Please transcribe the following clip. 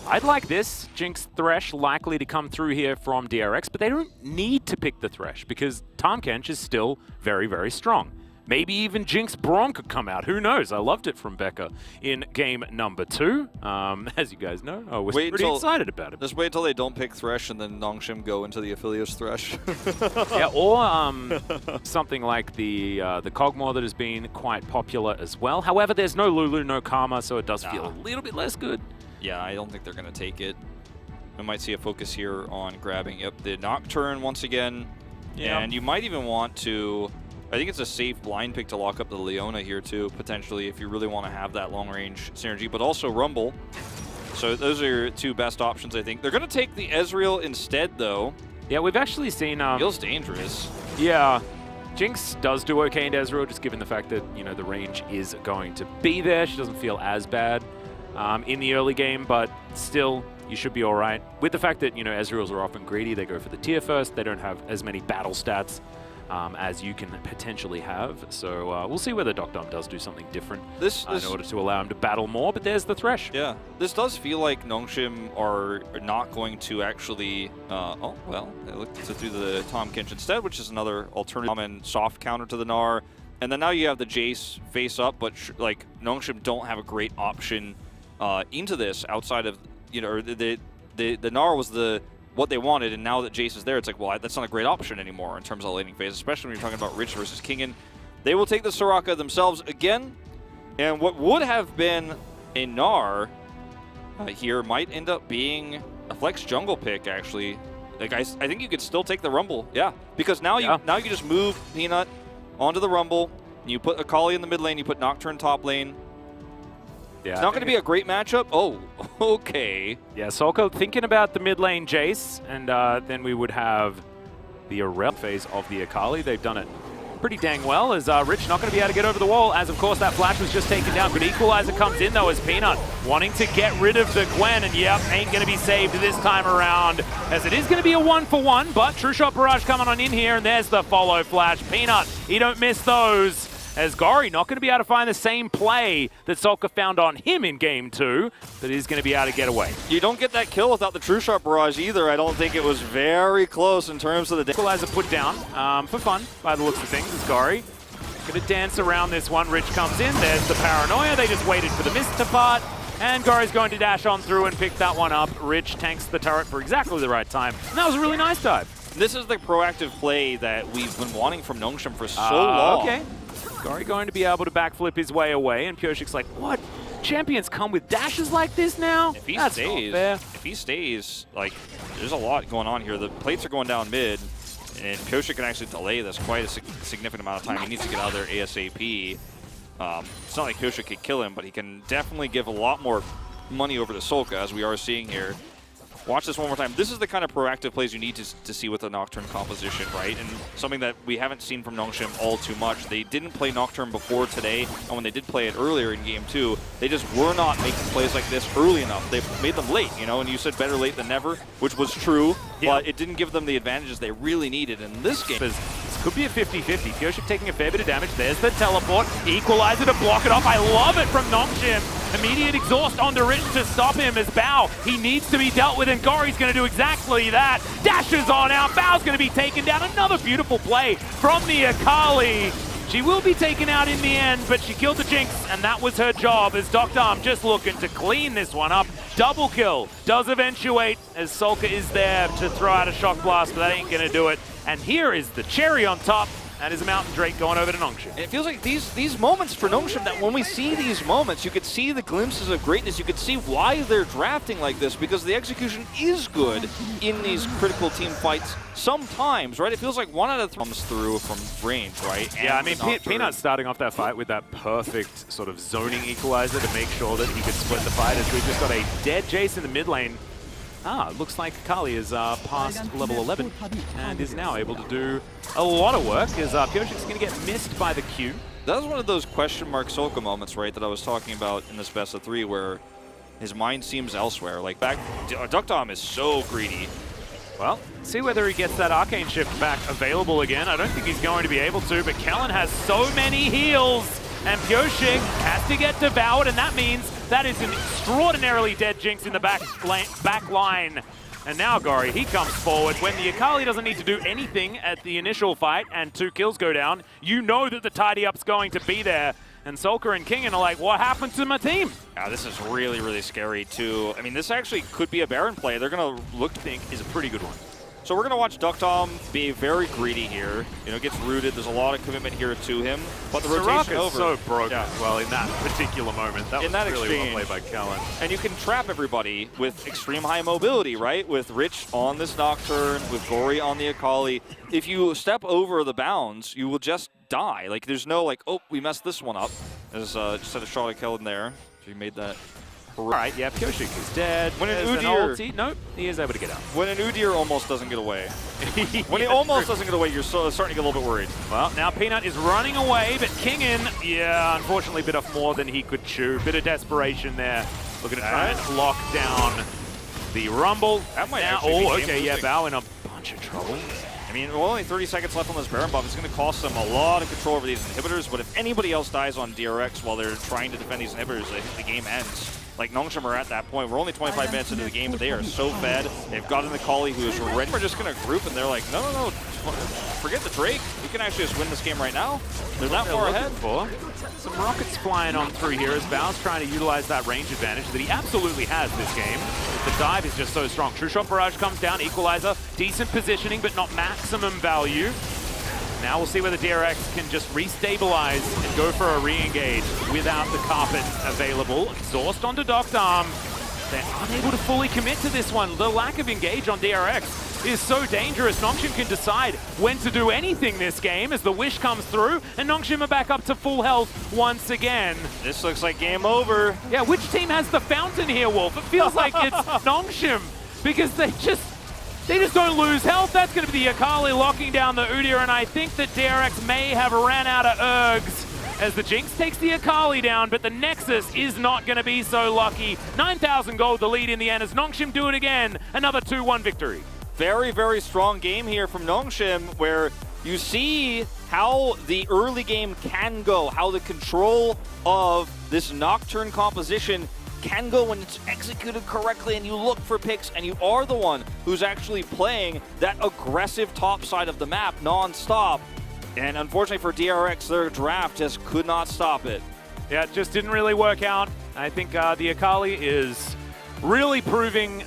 I'd like this. Jinx Thresh likely to come through here from DRX, but they don't need to pick the Thresh because Tahm is still very, very strong. Maybe even Jinx Braum could come out. Who knows? I loved it from Becca in game number 2. As you guys know, I was pretty excited about it. Just wait until they don't pick Thresh and then Nongshim go into the Aphelios Thresh. Yeah, or something like the Kog'Maw that has been quite popular as well. However, there's no Lulu, no Karma, so it does feel a little bit less good. Yeah, I don't think they're going to take it. We might see a focus here on grabbing the Nocturne once again. Yeah. And you might even want to... I think it's a safe blind pick to lock up the Leona here too, potentially, if you really want to have that long-range synergy, but also Rumble. So those are your two best options, I think. They're going to take the Ezreal instead, though. Yeah, we've actually seen... feels dangerous. Yeah. Jinx does do okay in Ezreal, just given the fact that, you know, the range is going to be there. She doesn't feel as bad in the early game, but still, you should be all right. With the fact that, you know, Ezreals are often greedy, they go for the tier first, they don't have as many battle stats as you can potentially have. So we'll see whether Doctom does do something different in order to allow him to battle more, but there's the Thresh. Yeah, this does feel like Nongshim are not going to actually, oh, well, they looked to do the Tahm Kench instead, which is another alternative and soft counter to the Gnar. And then now you have the Jace face up, but like Nongshim don't have a great option into this outside of, you know, the Gnar was what they wanted, and now that Jace is there, it's like, well, that's not a great option anymore in terms of the laning phase, especially when you're talking about Rich versus Kingen. They will take the Soraka themselves again, and what would have been a Gnar here might end up being a flex jungle pick, actually. Like, I think you could still take the Rumble, yeah, because now you just move Peanut onto the Rumble, you put Akali in the mid lane, you put Nocturne top lane. Yeah, it's not going to be a great matchup. Oh, okay. Yeah, Solko thinking about the mid lane Jace, and then we would have the Aurel phase of the Akali. They've done it pretty dang well, as Rich not going to be able to get over the wall, as of course that flash was just taken down. Good equalizer comes in though, as Peanut wanting to get rid of the Gwen, and yep, ain't going to be saved this time around, as it is going to be a 1-for-1, but True Shot Barrage coming on in here, and there's the follow flash. Peanut, he don't miss those, as Gori not going to be able to find the same play that Solka found on him in game 2, but he's going to be able to get away. You don't get that kill without the True Shot Barrage either. I don't think it was very close in terms of the... Equalizer put down for fun, by the looks of things, is Gori. Going to dance around this one. Rich comes in, there's the Paranoia. They just waited for the miss to part, and Gori's going to dash on through and pick that one up. Rich tanks the turret for exactly the right time, and that was a really nice dive. This is the proactive play that we've been wanting from Nongshim for so long. Okay. Gori going to be able to backflip his way away, and Pyoshik's like, what? Champions come with dashes like this now? If he That's stays, not fair. If he stays, like, there's a lot going on here. The plates are going down mid, and Pyoshik can actually delay this quite a significant amount of time. He needs to get out of there ASAP. It's not like Pyoshik could kill him, but he can definitely give a lot more money over to Solka, as we are seeing here. Watch this one more time. This is the kind of proactive plays you need to see with the Nocturne composition, right? And something that we haven't seen from Nongshim all too much. They didn't play Nocturne before today, and when they did play it earlier in game 2, they just were not making plays like this early enough. They made them late, you know, and you said better late than never, which was true, but it didn't give them the advantages they really needed in this game. This could be a 50-50. Pyoshik taking a fair bit of damage. There's the teleport. Equalizer to block it off. I love it from Nongshim. Immediate exhaust onto Rich to stop him, as Bao, he needs to be dealt with, and Gori's going to do exactly that. Dashes on out. Bao's going to be taken down. Another beautiful play from the Akali. She will be taken out in the end, but she killed the Jinx, and that was her job, as Doctom just looking to clean this one up. Double kill does eventuate, as Solka is there to throw out a shock blast, but that ain't going to do it. And here is the cherry on top. That is a Mountain Drake going over to Nongshim. It feels like these moments for Nongshim, that when we see these moments, you could see the glimpses of greatness. You could see why they're drafting like this, because the execution is good in these critical team fights sometimes, right? It feels like 1 out of 3 comes through from range, right? Yeah, I mean, Peanut's starting off that fight with that perfect sort of zoning equalizer to make sure that he could split the fight, as we've just got a dead Jace in the mid lane. Looks like Akali is past level 11 and is now able to do a lot of work, as Pyoshik's going to get missed by the Q. That was one of those question mark Solka moments, right, that I was talking about in this best of 3, where his mind seems elsewhere. Like, Doctom is so greedy. Well, see whether he gets that Arcane Shift back available again. I don't think he's going to be able to, but Kellen has so many heals, and Pyoshik has to get devoured, and that means that is an extraordinarily dead Jinx in the back line. And now Gori, he comes forward. When the Akali doesn't need to do anything at the initial fight and 2 kills go down, you know that the tidy-up's going to be there. And Solker and Kingen are like, what happened to my team? Yeah, this is really, really scary too. I mean, this actually could be a Baron play. They're going to look to think is a pretty good one. So we're going to watch Ducktom be very greedy here. You know, gets rooted. There's a lot of commitment here to him. But the rotation over. So broken as well in that particular moment. That was really well played by Kellen. And you can trap everybody with extreme high mobility, right? With Rich on this Nocturne, with Gori on the Akali. If you step over the bounds, you will just die. Like, there's no, like, oh, we messed this one up. There's just had a shot at Kellen there. So you made that. All right, yeah, Pyoshik is dead. When an Udyr, nope, he is able to get out. When an Udyr almost doesn't get away. When he almost doesn't get away, you're starting to get a little bit worried. Well, now Peanut is running away, but Kingen, yeah, unfortunately bit off more than he could chew. Bit of desperation there. Looking to try and lock down the Rumble. That might now, actually be okay, yeah, Bao in a bunch of trouble. I mean, well, only 30 seconds left on this Baron buff. It's going to cost them a lot of control over these inhibitors, but if anybody else dies on DRX while they're trying to defend these inhibitors, I think the game ends. Like, Nongshim are at that point. We're only 25 minutes into the game, but they are so fed. They've got an Akali who is ready. We're just going to group, and they're like, no, no, no, forget the Drake. We can actually just win this game right now. They're that far ahead. Some rockets flying on through here as Bao's trying to utilize that range advantage that he absolutely has this game. The dive is just so strong. True Shot Barrage comes down, Equalizer, decent positioning, but not maximum value. Now we'll see whether DRX can just restabilize and go for a re-engage without the carpet available. Exhaust onto Ducktom. They're unable to fully commit to this one. The lack of engage on DRX is so dangerous. Nongshim can decide when to do anything this game as the wish comes through, and Nongshim are back up to full health once again. This looks like game over. Yeah, which team has the fountain here, Wolf? It feels like it's Nongshim, because they just don't lose health. That's going to be the Akali locking down the Udyr, and I think that DRX may have ran out of ergs as the Jinx takes the Akali down, but the Nexus is not going to be so lucky. 9,000 gold the lead in the end as Nongshim do it again. Another 2-1 victory. Very, very strong game here from Nongshim, where you see how the early game can go, how the control of this Nocturne composition can go when it's executed correctly, and you look for picks, and you are the one who's actually playing that aggressive top side of the map non-stop. And unfortunately for DRX, their draft just could not stop it. Yeah, it just didn't really work out. I think the Akali is really proving